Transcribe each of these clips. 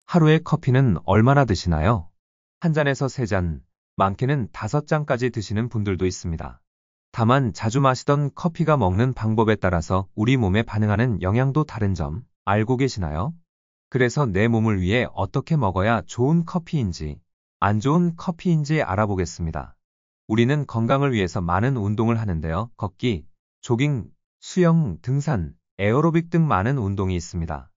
하루에 커피는 얼마나 드시나요? 한 잔에서 세 잔, 많게는 5잔까지 드시는 분들도 있습니다. 다만 자주 마시던 커피가 먹는 방법에 따라서 우리 몸에 반응하는 영향도 다른 점 알고 계시나요? 그래서 내 몸을 위해 어떻게 먹어야 좋은 커피인지, 안 좋은 커피인지 알아보겠습니다. 우리는 건강을 위해서 많은 운동을 하는데요. 걷기, 조깅, 수영, 등산, 에어로빅 등 많은 운동이 있습니다.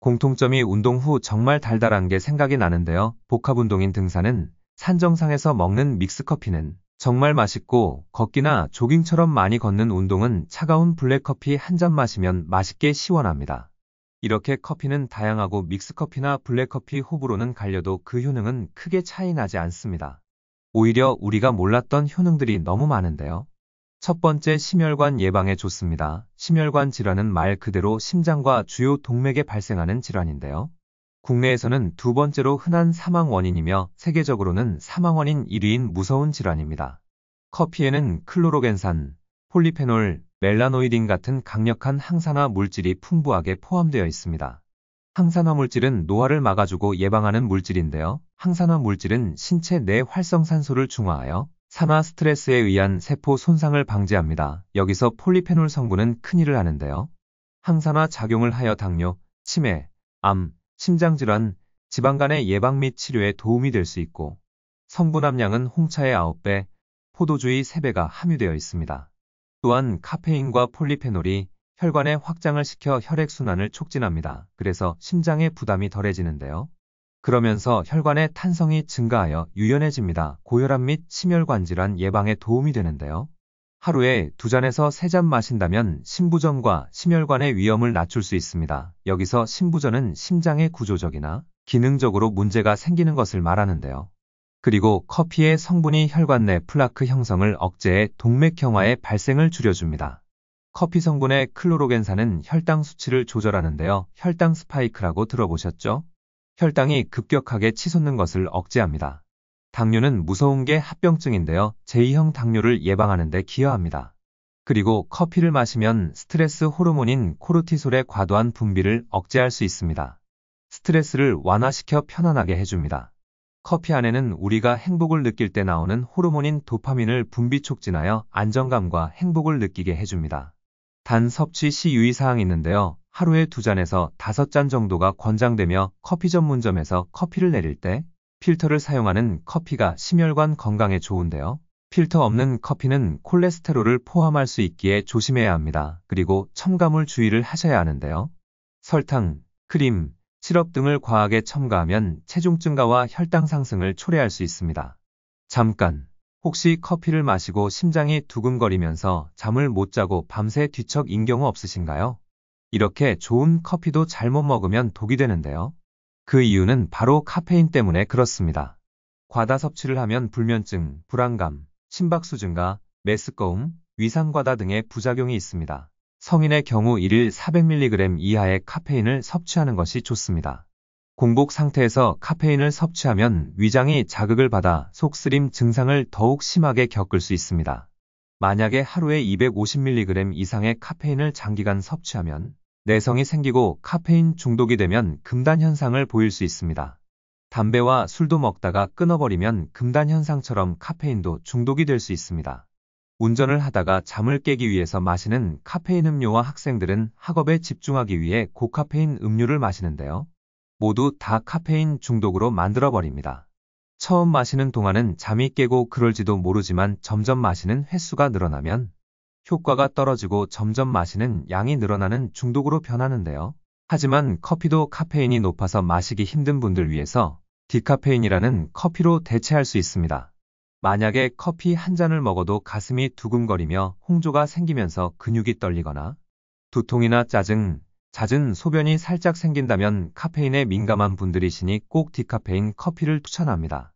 공통점이 운동 후 정말 달달한 게 생각이 나는데요. 복합운동인 등산은 산 정상에서 먹는 믹스커피는 정말 맛있고, 걷기나 조깅처럼 많이 걷는 운동은 차가운 블랙커피 한 잔 마시면 맛있게 시원합니다. 이렇게 커피는 다양하고 믹스커피나 블랙커피 호불호는 갈려도 그 효능은 크게 차이 나지 않습니다. 오히려 우리가 몰랐던 효능들이 너무 많은데요. 첫 번째, 심혈관 예방에 좋습니다. 심혈관 질환은 말 그대로 심장과 주요 동맥에 발생하는 질환인데요. 국내에서는 두 번째로 흔한 사망 원인이며 세계적으로는 사망 원인 1위인 무서운 질환입니다. 커피에는 클로로겐산, 폴리페놀, 멜라노이딘 같은 강력한 항산화 물질이 풍부하게 포함되어 있습니다. 항산화 물질은 노화를 막아주고 예방하는 물질인데요. 항산화 물질은 신체 내 활성산소를 중화하여 산화 스트레스에 의한 세포 손상을 방지합니다. 여기서 폴리페놀 성분은 큰일을 하는데요. 항산화 작용을 하여 당뇨, 치매, 암, 심장질환, 지방간의 예방 및 치료에 도움이 될 수 있고, 성분 함량은 홍차의 9배, 포도주의 3배가 함유되어 있습니다. 또한 카페인과 폴리페놀이 혈관의 확장을 시켜 혈액순환을 촉진합니다. 그래서 심장의 부담이 덜해지는데요. 그러면서 혈관의 탄성이 증가하여 유연해집니다. 고혈압 및 심혈관 질환 예방에 도움이 되는데요. 하루에 2잔에서 3잔 마신다면 심부전과 심혈관의 위험을 낮출 수 있습니다. 여기서 심부전은 심장의 구조적이나 기능적으로 문제가 생기는 것을 말하는데요. 그리고 커피의 성분이 혈관 내 플라크 형성을 억제해 동맥경화의 발생을 줄여줍니다. 커피 성분의 클로로겐산은 혈당 수치를 조절하는데요. 혈당 스파이크라고 들어보셨죠? 혈당이 급격하게 치솟는 것을 억제합니다. 당뇨는 무서운 게 합병증인데요. 제2형 당뇨를 예방하는 데 기여합니다. 그리고 커피를 마시면 스트레스 호르몬인 코르티솔의 과도한 분비를 억제할 수 있습니다. 스트레스를 완화시켜 편안하게 해줍니다. 커피 안에는 우리가 행복을 느낄 때 나오는 호르몬인 도파민을 분비 촉진하여 안정감과 행복을 느끼게 해줍니다. 단 섭취 시 유의사항이 있는데요. 하루에 2잔에서 5잔 정도가 권장되며 커피 전문점에서 커피를 내릴 때 필터를 사용하는 커피가 심혈관 건강에 좋은데요. 필터 없는 커피는 콜레스테롤을 포함할 수 있기에 조심해야 합니다. 그리고 첨가물 주의를 하셔야 하는데요. 설탕, 크림, 시럽 등을 과하게 첨가하면 체중 증가와 혈당 상승을 초래할 수 있습니다. 잠깐! 혹시 커피를 마시고 심장이 두근거리면서 잠을 못 자고 밤새 뒤척인 경우 없으신가요? 이렇게 좋은 커피도 잘못 먹으면 독이 되는데요. 그 이유는 바로 카페인 때문에 그렇습니다. 과다 섭취를 하면 불면증, 불안감, 심박수 증가, 메스꺼움, 위상과다 등의 부작용이 있습니다. 성인의 경우 1일 400mg 이하의 카페인을 섭취하는 것이 좋습니다. 공복 상태에서 카페인을 섭취하면 위장이 자극을 받아 속쓰림 증상을 더욱 심하게 겪을 수 있습니다. 만약에 하루에 250mg 이상의 카페인을 장기간 섭취하면 내성이 생기고 카페인 중독이 되면 금단 현상을 보일 수 있습니다. 담배와 술도 먹다가 끊어버리면 금단 현상처럼 카페인도 중독이 될 수 있습니다. 운전을 하다가 잠을 깨기 위해서 마시는 카페인 음료와 학생들은 학업에 집중하기 위해 고카페인 음료를 마시는데요. 모두 다 카페인 중독으로 만들어버립니다. 처음 마시는 동안은 잠이 깨고 그럴지도 모르지만 점점 마시는 횟수가 늘어나면 효과가 떨어지고 점점 마시는 양이 늘어나는 중독으로 변하는데요. 하지만 커피도 카페인이 높아서 마시기 힘든 분들 위해서 디카페인이라는 커피로 대체할 수 있습니다. 만약에 커피 한 잔을 먹어도 가슴이 두근거리며 홍조가 생기면서 근육이 떨리거나 두통이나 짜증, 잦은 소변이 살짝 생긴다면 카페인에 민감한 분들이시니 꼭 디카페인 커피를 추천합니다.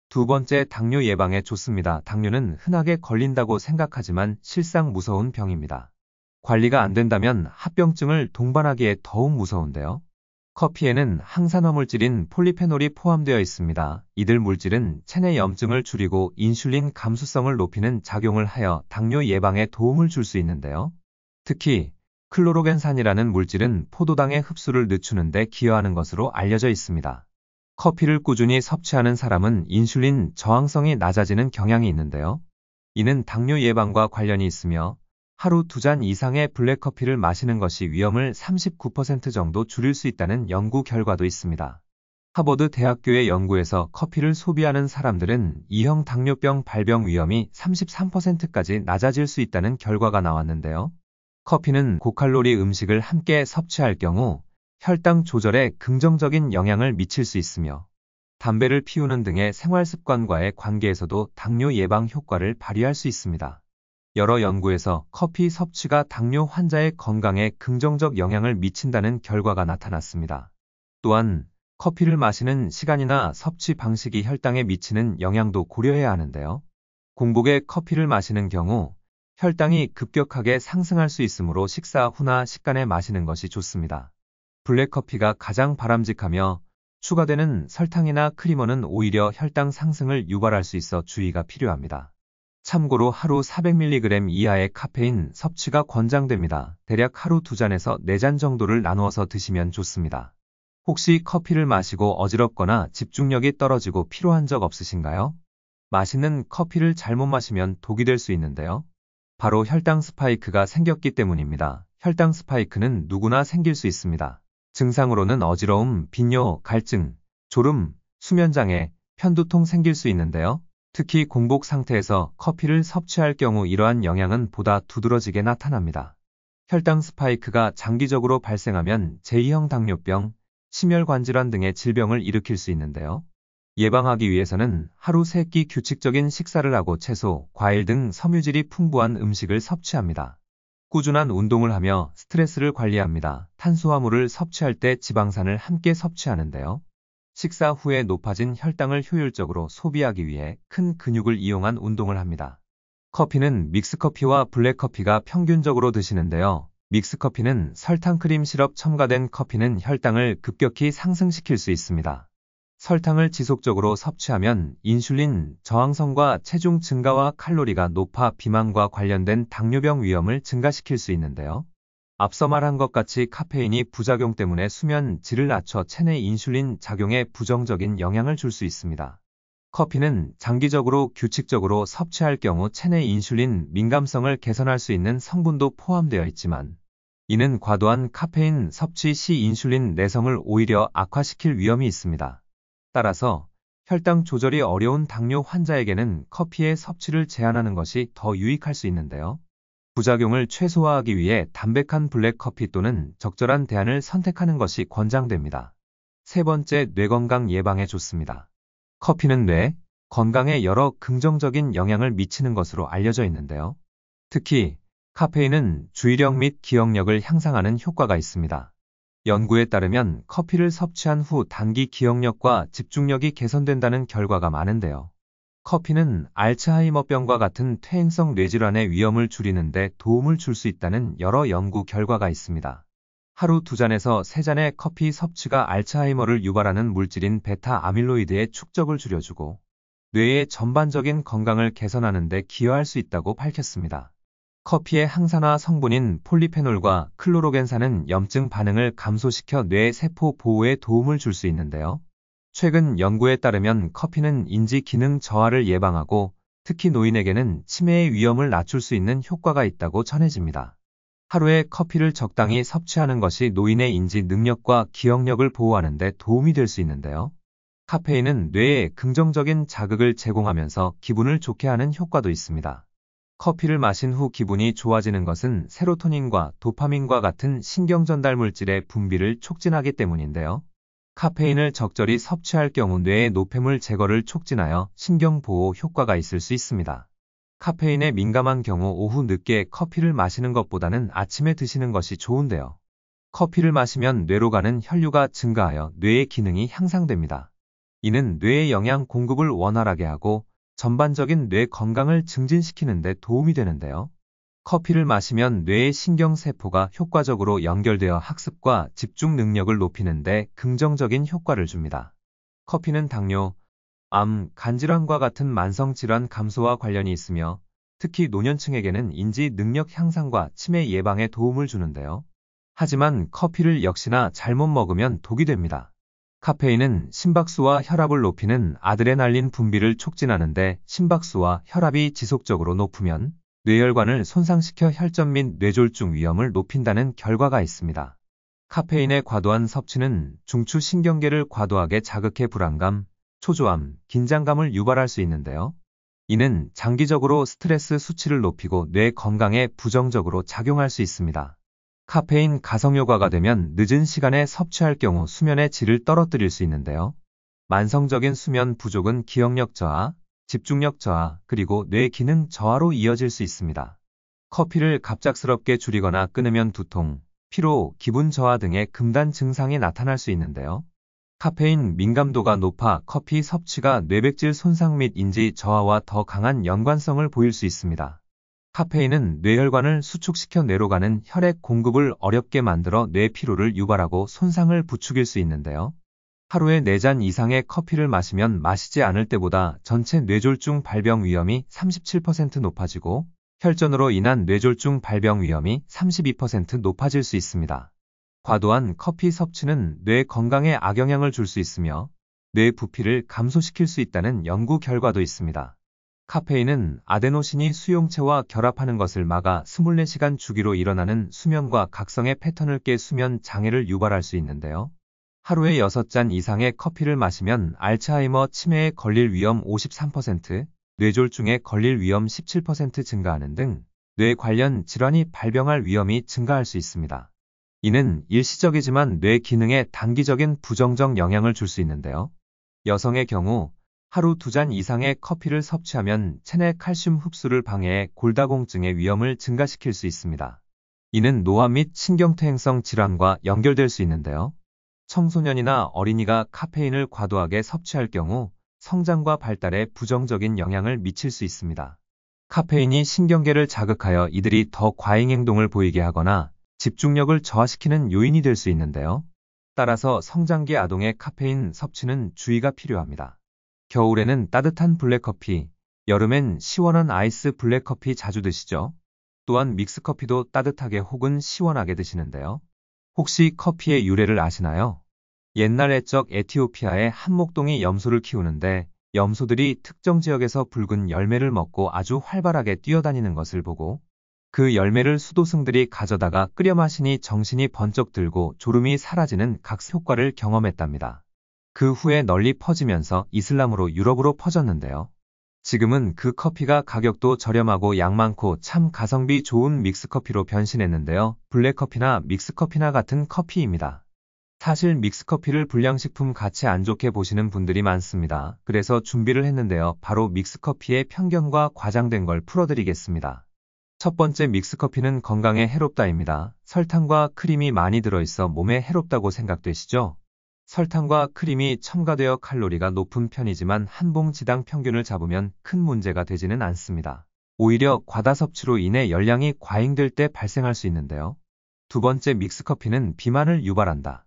두 번째, 당뇨 예방에 좋습니다. 당뇨는 흔하게 걸린다고 생각하지만 실상 무서운 병입니다. 관리가 안 된다면 합병증을 동반하기에 더욱 무서운데요. 커피에는 항산화 물질인 폴리페놀이 포함되어 있습니다. 이들 물질은 체내 염증을 줄이고 인슐린 감수성을 높이는 작용을 하여 당뇨 예방에 도움을 줄 수 있는데요. 특히 클로로겐산이라는 물질은 포도당의 흡수를 늦추는 데 기여하는 것으로 알려져 있습니다. 커피를 꾸준히 섭취하는 사람은 인슐린 저항성이 낮아지는 경향이 있는데요. 이는 당뇨 예방과 관련이 있으며 하루 2잔 이상의 블랙커피를 마시는 것이 위험을 39% 정도 줄일 수 있다는 연구 결과도 있습니다. 하버드 대학교의 연구에서 커피를 소비하는 사람들은 2형 당뇨병 발병 위험이 33%까지 낮아질 수 있다는 결과가 나왔는데요. 커피는 고칼로리 음식을 함께 섭취할 경우 혈당 조절에 긍정적인 영향을 미칠 수 있으며 담배를 피우는 등의 생활 습관과의 관계에서도 당뇨 예방 효과를 발휘할 수 있습니다. 여러 연구에서 커피 섭취가 당뇨 환자의 건강에 긍정적 영향을 미친다는 결과가 나타났습니다. 또한 커피를 마시는 시간이나 섭취 방식이 혈당에 미치는 영향도 고려해야 하는데요. 공복에 커피를 마시는 경우 혈당이 급격하게 상승할 수 있으므로 식사 후나 식간에 마시는 것이 좋습니다. 블랙커피가 가장 바람직하며 추가되는 설탕이나 크리머는 오히려 혈당 상승을 유발할 수 있어 주의가 필요합니다. 참고로 하루 400mg 이하의 카페인 섭취가 권장됩니다. 대략 하루 2잔에서 4잔 정도를 나누어서 드시면 좋습니다. 혹시 커피를 마시고 어지럽거나 집중력이 떨어지고 피로한 적 없으신가요? 맛있는 커피를 잘못 마시면 독이 될 수 있는데요. 바로 혈당 스파이크가 생겼기 때문입니다. 혈당 스파이크는 누구나 생길 수 있습니다. 증상으로는 어지러움, 빈뇨, 갈증, 졸음, 수면장애, 편두통 생길 수 있는데요. 특히 공복 상태에서 커피를 섭취할 경우 이러한 영향은 보다 두드러지게 나타납니다. 혈당 스파이크가 장기적으로 발생하면 제2형 당뇨병, 심혈관 질환 등의 질병을 일으킬 수 있는데요. 예방하기 위해서는 하루 3끼 규칙적인 식사를 하고 채소, 과일 등 섬유질이 풍부한 음식을 섭취합니다. 꾸준한 운동을 하며 스트레스를 관리합니다. 탄수화물을 섭취할 때 지방산을 함께 섭취하는데요. 식사 후에 높아진 혈당을 효율적으로 소비하기 위해 큰 근육을 이용한 운동을 합니다. 커피는 믹스커피와 블랙커피가 평균적으로 드시는데요. 믹스커피는 설탕 크림 시럽 첨가된 커피는 혈당을 급격히 상승시킬 수 있습니다. 설탕을 지속적으로 섭취하면 인슐린 저항성과 체중 증가와 칼로리가 높아 비만과 관련된 당뇨병 위험을 증가시킬 수 있는데요. 앞서 말한 것 같이 카페인이 부작용 때문에 수면 질을 낮춰 체내 인슐린 작용에 부정적인 영향을 줄 수 있습니다. 커피는 장기적으로 규칙적으로 섭취할 경우 체내 인슐린 민감성을 개선할 수 있는 성분도 포함되어 있지만 이는 과도한 카페인 섭취 시 인슐린 내성을 오히려 악화시킬 위험이 있습니다. 따라서 혈당 조절이 어려운 당뇨 환자에게는 커피의 섭취를 제한하는 것이 더 유익할 수 있는데요. 부작용을 최소화하기 위해 담백한 블랙커피 또는 적절한 대안을 선택하는 것이 권장됩니다. 세 번째, 뇌 건강 예방에 좋습니다. 커피는 뇌 건강에 여러 긍정적인 영향을 미치는 것으로 알려져 있는데요. 특히 카페인은 주의력 및 기억력을 향상하는 효과가 있습니다. 연구에 따르면 커피를 섭취한 후 단기 기억력과 집중력이 개선된다는 결과가 많은데요. 커피는 알츠하이머병과 같은 퇴행성 뇌질환의 위험을 줄이는 데 도움을 줄 수 있다는 여러 연구 결과가 있습니다. 하루 2잔에서 3잔의 커피 섭취가 알츠하이머를 유발하는 물질인 베타 아밀로이드의 축적을 줄여주고 뇌의 전반적인 건강을 개선하는 데 기여할 수 있다고 밝혔습니다. 커피의 항산화 성분인 폴리페놀과 클로로겐산은 염증 반응을 감소시켜 뇌 세포 보호에 도움을 줄 수 있는데요. 최근 연구에 따르면 커피는 인지 기능 저하를 예방하고 특히 노인에게는 치매의 위험을 낮출 수 있는 효과가 있다고 전해집니다. 하루에 커피를 적당히 섭취하는 것이 노인의 인지 능력과 기억력을 보호하는 데 도움이 될 수 있는데요. 카페인은 뇌에 긍정적인 자극을 제공하면서 기분을 좋게 하는 효과도 있습니다. 커피를 마신 후 기분이 좋아지는 것은 세로토닌과 도파민과 같은 신경 전달 물질의 분비를 촉진하기 때문인데요. 카페인을 적절히 섭취할 경우 뇌의 노폐물 제거를 촉진하여 신경 보호 효과가 있을 수 있습니다. 카페인에 민감한 경우 오후 늦게 커피를 마시는 것보다는 아침에 드시는 것이 좋은데요. 커피를 마시면 뇌로 가는 혈류가 증가하여 뇌의 기능이 향상됩니다. 이는 뇌의 영양 공급을 원활하게 하고 전반적인 뇌 건강을 증진시키는 데 도움이 되는데요. 커피를 마시면 뇌의 신경세포가 효과적으로 연결되어 학습과 집중 능력을 높이는 데 긍정적인 효과를 줍니다. 커피는 당뇨, 암, 간질환과 같은 만성질환 감소와 관련이 있으며 특히 노년층에게는 인지 능력 향상과 치매 예방에 도움을 주는데요. 하지만 커피를 역시나 잘못 먹으면 독이 됩니다. 카페인은 심박수와 혈압을 높이는 아드레날린 분비를 촉진하는데 심박수와 혈압이 지속적으로 높으면 뇌혈관을 손상시켜 혈전 및 뇌졸중 위험을 높인다는 결과가 있습니다. 카페인의 과도한 섭취는 중추신경계를 과도하게 자극해 불안감, 초조함, 긴장감을 유발할 수 있는데요. 이는 장기적으로 스트레스 수치를 높이고 뇌 건강에 부정적으로 작용할 수 있습니다. 카페인 가성효과가 되면 늦은 시간에 섭취할 경우 수면의 질을 떨어뜨릴 수 있는데요. 만성적인 수면 부족은 기억력 저하, 집중력 저하, 그리고 뇌 기능 저하로 이어질 수 있습니다. 커피를 갑작스럽게 줄이거나 끊으면 두통, 피로, 기분 저하 등의 금단 증상이 나타날 수 있는데요. 카페인 민감도가 높아 커피 섭취가 뇌백질 손상 및 인지 저하와 더 강한 연관성을 보일 수 있습니다. 카페인은 뇌혈관을 수축시켜 뇌로 가는 혈액 공급을 어렵게 만들어 뇌 피로를 유발하고 손상을 부추길 수 있는데요. 하루에 4잔 이상의 커피를 마시면 마시지 않을 때보다 전체 뇌졸중 발병 위험이 37% 높아지고 혈전으로 인한 뇌졸중 발병 위험이 32% 높아질 수 있습니다. 과도한 커피 섭취는 뇌 건강에 악영향을 줄 수 있으며 뇌 부피를 감소시킬 수 있다는 연구 결과도 있습니다. 카페인은 아데노신이 수용체와 결합하는 것을 막아 24시간 주기로 일어나는 수면과 각성의 패턴을 깨 수면 장애를 유발할 수 있는데요. 하루에 6잔 이상의 커피를 마시면 알츠하이머 치매에 걸릴 위험 53%, 뇌졸중에 걸릴 위험 17% 증가하는 등 뇌 관련 질환이 발병할 위험이 증가할 수 있습니다. 이는 일시적이지만 뇌 기능에 단기적인 부정적 영향을 줄 수 있는데요. 여성의 경우 하루 2잔 이상의 커피를 섭취하면 체내 칼슘 흡수를 방해해 골다공증의 위험을 증가시킬 수 있습니다. 이는 노화 및 신경퇴행성 질환과 연결될 수 있는데요. 청소년이나 어린이가 카페인을 과도하게 섭취할 경우 성장과 발달에 부정적인 영향을 미칠 수 있습니다. 카페인이 신경계를 자극하여 이들이 더 과잉 행동을 보이게 하거나 집중력을 저하시키는 요인이 될 수 있는데요. 따라서 성장기 아동의 카페인 섭취는 주의가 필요합니다. 겨울에는 따뜻한 블랙커피, 여름엔 시원한 아이스 블랙커피 자주 드시죠? 또한 믹스커피도 따뜻하게 혹은 시원하게 드시는데요. 혹시 커피의 유래를 아시나요? 옛날 애적 에티오피아의 한 목동이 염소를 키우는데 염소들이 특정 지역에서 붉은 열매를 먹고 아주 활발하게 뛰어다니는 것을 보고 그 열매를 수도승들이 가져다가 끓여 마시니 정신이 번쩍 들고 졸음이 사라지는 각스 효과를 경험했답니다. 그 후에 널리 퍼지면서 이슬람으로 유럽으로 퍼졌는데요. 지금은 그 커피가 가격도 저렴하고 양 많고 참 가성비 좋은 믹스커피로 변신했는데요. 블랙커피나 믹스커피나 같은 커피입니다. 사실 믹스커피를 불량식품 같이 안 좋게 보시는 분들이 많습니다. 그래서 준비를 했는데요. 바로 믹스커피의 편견과 과장된 걸 풀어드리겠습니다. 첫 번째, 믹스커피는 건강에 해롭다입니다. 설탕과 크림이 많이 들어있어 몸에 해롭다고 생각되시죠? 설탕과 크림이 첨가되어 칼로리가 높은 편이지만 한 봉지당 평균을 잡으면 큰 문제가 되지는 않습니다. 오히려 과다 섭취로 인해 열량이 과잉될 때 발생할 수 있는데요. 두 번째, 믹스커피는 비만을 유발한다.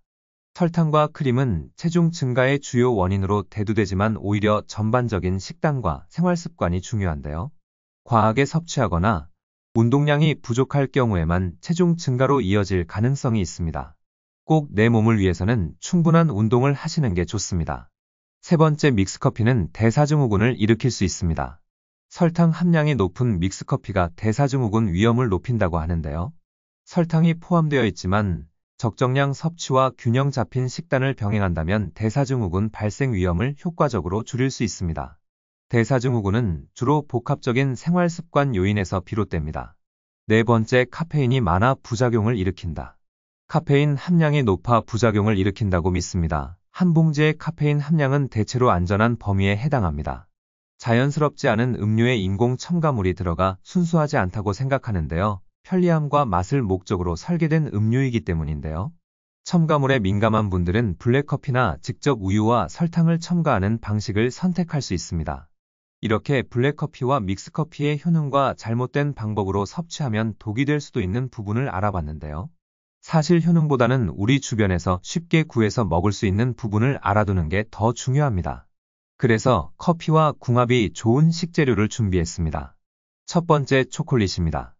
설탕과 크림은 체중 증가의 주요 원인으로 대두되지만 오히려 전반적인 식단과 생활습관이 중요한데요. 과하게 섭취하거나 운동량이 부족할 경우에만 체중 증가로 이어질 가능성이 있습니다. 꼭 내 몸을 위해서는 충분한 운동을 하시는 게 좋습니다. 세 번째, 믹스커피는 대사증후군을 일으킬 수 있습니다. 설탕 함량이 높은 믹스커피가 대사증후군 위험을 높인다고 하는데요. 설탕이 포함되어 있지만 적정량 섭취와 균형 잡힌 식단을 병행한다면 대사증후군 발생 위험을 효과적으로 줄일 수 있습니다. 대사증후군은 주로 복합적인 생활습관 요인에서 비롯됩니다. 네 번째, 카페인이 많아 부작용을 일으킨다. 카페인 함량이 높아 부작용을 일으킨다고 믿습니다. 한 봉지의 카페인 함량은 대체로 안전한 범위에 해당합니다. 자연스럽지 않은 음료에 인공 첨가물이 들어가 순수하지 않다고 생각하는데요. 편리함과 맛을 목적으로 설계된 음료이기 때문인데요. 첨가물에 민감한 분들은 블랙커피나 직접 우유와 설탕을 첨가하는 방식을 선택할 수 있습니다. 이렇게 블랙커피와 믹스커피의 효능과 잘못된 방법으로 섭취하면 독이 될 수도 있는 부분을 알아봤는데요. 사실 효능보다는 우리 주변에서 쉽게 구해서 먹을 수 있는 부분을 알아두는 게 더 중요합니다. 그래서 커피와 궁합이 좋은 식재료를 준비했습니다. 첫 번째, 초콜릿입니다.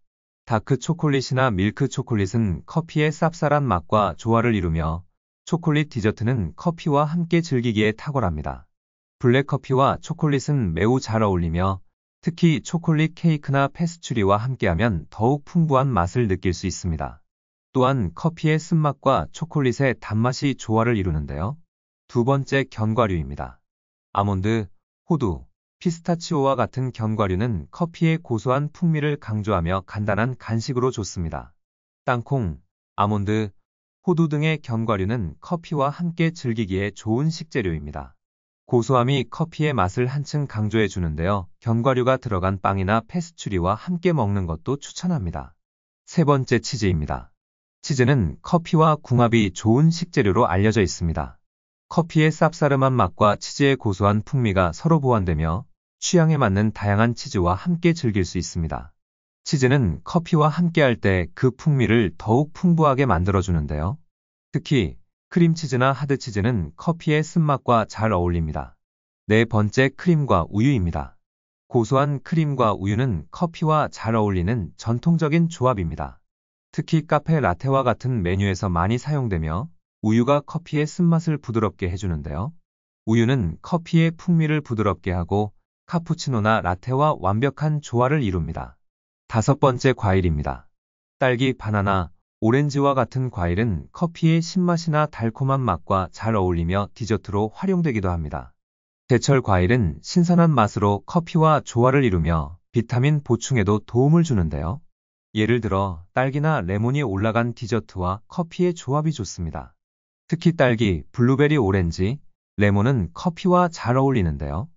다크 초콜릿이나 밀크 초콜릿은 커피의 쌉쌀한 맛과 조화를 이루며 초콜릿 디저트는 커피와 함께 즐기기에 탁월합니다. 블랙커피와 초콜릿은 매우 잘 어울리며 특히 초콜릿 케이크나 페스츄리와 함께하면 더욱 풍부한 맛을 느낄 수 있습니다. 또한 커피의 쓴맛과 초콜릿의 단맛이 조화를 이루는데요. 두 번째 견과류입니다. 아몬드, 호두, 피스타치오와 같은 견과류는 커피의 고소한 풍미를 강조하며 간단한 간식으로 좋습니다. 땅콩, 아몬드, 호두 등의 견과류는 커피와 함께 즐기기에 좋은 식재료입니다. 고소함이 커피의 맛을 한층 강조해 주는데요. 견과류가 들어간 빵이나 페스츄리와 함께 먹는 것도 추천합니다. 세 번째 치즈입니다. 치즈는 커피와 궁합이 좋은 식재료로 알려져 있습니다. 커피의 쌉싸름한 맛과 치즈의 고소한 풍미가 서로 보완되며 취향에 맞는 다양한 치즈와 함께 즐길 수 있습니다. 치즈는 커피와 함께할 때 그 풍미를 더욱 풍부하게 만들어주는데요. 특히 크림치즈나 하드치즈는 커피의 쓴맛과 잘 어울립니다. 네 번째 크림과 우유입니다. 고소한 크림과 우유는 커피와 잘 어울리는 전통적인 조합입니다. 특히 카페 라테와 같은 메뉴에서 많이 사용되며 우유가 커피의 쓴맛을 부드럽게 해주는데요. 우유는 커피의 풍미를 부드럽게 하고 카푸치노나 라테와 완벽한 조화를 이룹니다. 다섯 번째 과일입니다. 딸기, 바나나, 오렌지와 같은 과일은 커피의 신맛이나 달콤한 맛과 잘 어울리며 디저트로 활용되기도 합니다. 제철 과일은 신선한 맛으로 커피와 조화를 이루며 비타민 보충에도 도움을 주는데요. 예를 들어 딸기나 레몬이 올라간 디저트와 커피의 조합이 좋습니다. 특히 딸기, 블루베리, 오렌지, 레몬은 커피와 잘 어울리는데요.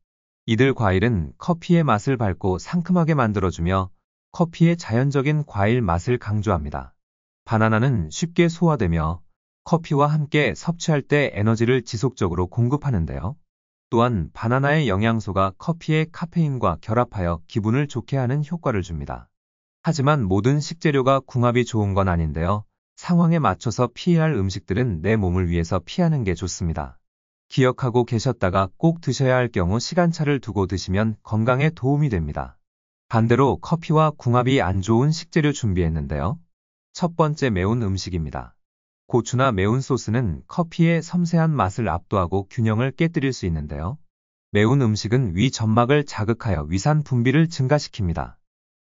이들 과일은 커피의 맛을 밝고 상큼하게 만들어주며 커피의 자연적인 과일 맛을 강조합니다. 바나나는 쉽게 소화되며 커피와 함께 섭취할 때 에너지를 지속적으로 공급하는데요. 또한 바나나의 영양소가 커피의 카페인과 결합하여 기분을 좋게 하는 효과를 줍니다. 하지만 모든 식재료가 궁합이 좋은 건 아닌데요. 상황에 맞춰서 피해야 할 음식들은 내 몸을 위해서 피하는 게 좋습니다. 기억하고 계셨다가 꼭 드셔야 할 경우 시간차를 두고 드시면 건강에 도움이 됩니다. 반대로 커피와 궁합이 안 좋은 식재료 준비했는데요. 첫 번째 매운 음식입니다. 고추나 매운 소스는 커피의 섬세한 맛을 압도하고 균형을 깨뜨릴 수 있는데요. 매운 음식은 위 점막을 자극하여 위산 분비를 증가시킵니다.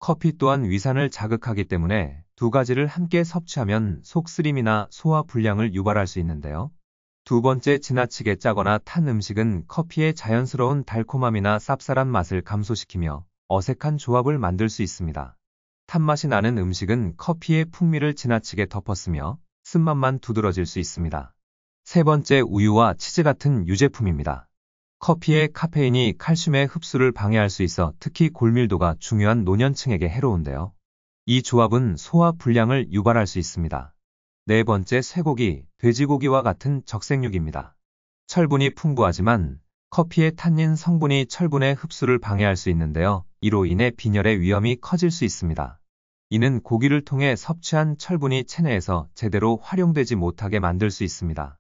커피 또한 위산을 자극하기 때문에 두 가지를 함께 섭취하면 속쓰림이나 소화 불량을 유발할 수 있는데요. 두 번째, 지나치게 짜거나 탄 음식은 커피의 자연스러운 달콤함이나 쌉쌀한 맛을 감소시키며 어색한 조합을 만들 수 있습니다. 탄맛이 나는 음식은 커피의 풍미를 지나치게 덮었으며 쓴맛만 두드러질 수 있습니다. 세 번째, 우유와 치즈 같은 유제품입니다. 커피의 카페인이 칼슘의 흡수를 방해할 수 있어 특히 골밀도가 중요한 노년층에게 해로운데요. 이 조합은 소화 불량을 유발할 수 있습니다. 네 번째, 쇠고기, 돼지고기와 같은 적색육입니다. 철분이 풍부하지만 커피의 탄닌 성분이 철분의 흡수를 방해할 수 있는데요. 이로 인해 빈혈의 위험이 커질 수 있습니다. 이는 고기를 통해 섭취한 철분이 체내에서 제대로 활용되지 못하게 만들 수 있습니다.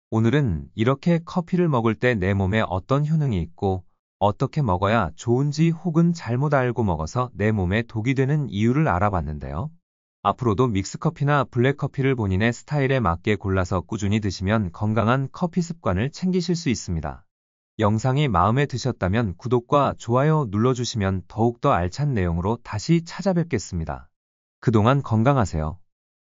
오늘은 이렇게 커피를 먹을 때 내 몸에 어떤 효능이 있고 어떻게 먹어야 좋은지 혹은 잘못 알고 먹어서 내 몸에 독이 되는 이유를 알아봤는데요. 앞으로도 믹스커피나 블랙커피를 본인의 스타일에 맞게 골라서 꾸준히 드시면 건강한 커피 습관을 챙기실 수 있습니다. 영상이 마음에 드셨다면 구독과 좋아요 눌러주시면 더욱더 알찬 내용으로 다시 찾아뵙겠습니다. 그동안 건강하세요.